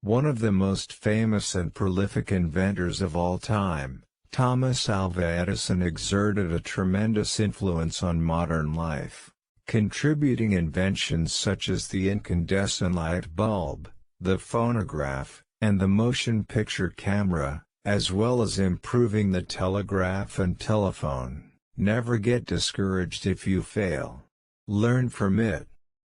One of the most famous and prolific inventors of all time, Thomas Alva Edison exerted a tremendous influence on modern life, contributing inventions such as the incandescent light bulb, the phonograph, and the motion picture camera, as well as improving the telegraph and telephone. Never get discouraged if you fail. Learn from it.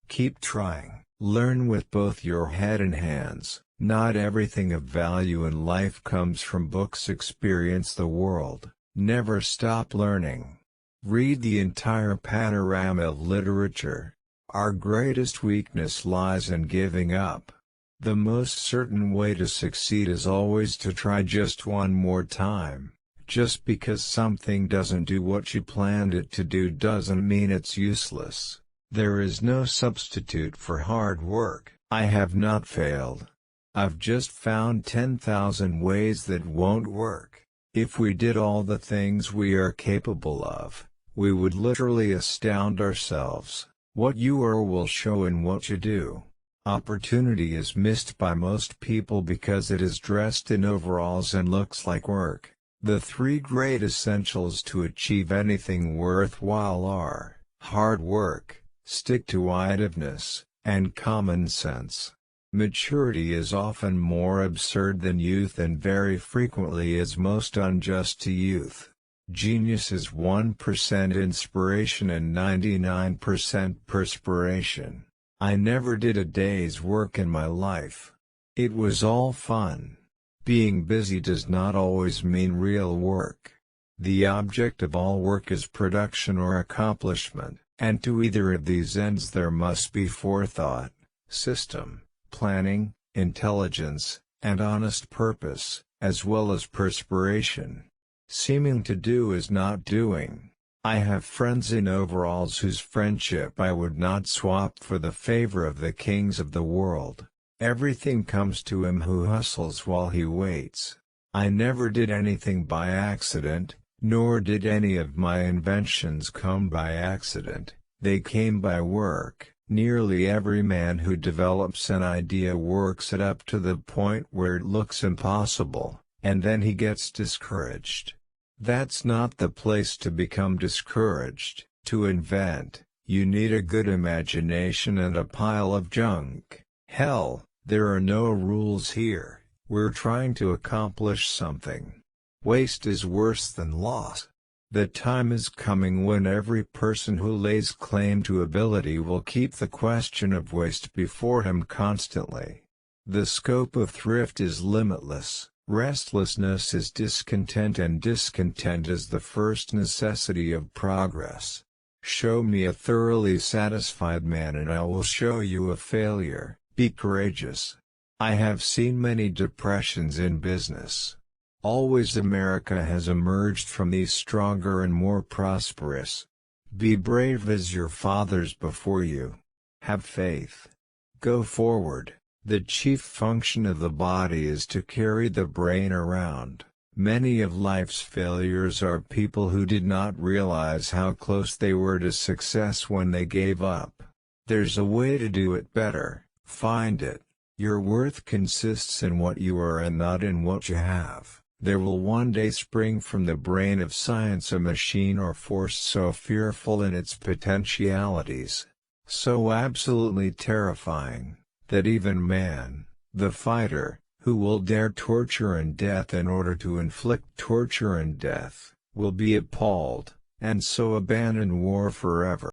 Keep trying. Learn with both your head and hands. Not everything of value in life comes from books. Experience the world. Never stop learning. Read the entire panorama of literature. Our greatest weakness lies in giving up. The most certain way to succeed is always to try just one more time. Just because something doesn't do what you planned it to do doesn't mean it's useless. There is no substitute for hard work. I have not failed. I've just found 10,000 ways that won't work. If we did all the things we are capable of, we would literally astound ourselves. What you are will show in what you do. Opportunity is missed by most people because it is dressed in overalls and looks like work. The three great essentials to achieve anything worthwhile are hard work, stick-to-itiveness, and common sense. Maturity is often more absurd than youth and very frequently is most unjust to youth. Genius is 1% inspiration and 99% perspiration. I never did a day's work in my life. It was all fun. Being busy does not always mean real work. The object of all work is production or accomplishment, and to either of these ends there must be forethought, system, planning, intelligence, and honest purpose, as well as perspiration. Seeming to do is not doing. I have friends in overalls whose friendship I would not swap for the favor of the kings of the world. Everything comes to him who hustles while he waits. I never did anything by accident, nor did any of my inventions come by accident. They came by work. Nearly every man who develops an idea works it up to the point where it looks impossible, and then he gets discouraged. That's not the place to become discouraged. To invent, you need a good imagination and a pile of junk. Hell, there are no rules here. We're trying to accomplish something. Waste is worse than loss. The time is coming when every person who lays claim to ability will keep the question of waste before him constantly. The scope of thrift is limitless. Restlessness is discontent, and discontent is the first necessity of progress. Show me a thoroughly satisfied man and I will show you a failure. Be courageous. I have seen many depressions in business. Always America has emerged from these stronger and more prosperous. Be brave as your fathers before you. Have faith. Go forward. The chief function of the body is to carry the brain around. Many of life's failures are people who did not realize how close they were to success when they gave up. There's a way to do it better. Find it. Your worth consists in what you are and not in what you have. There will one day spring from the brain of science a machine or force so fearful in its potentialities, so absolutely terrifying, that even man, the fighter, who will dare torture and death in order to inflict torture and death, will be appalled, and so abandon war forever.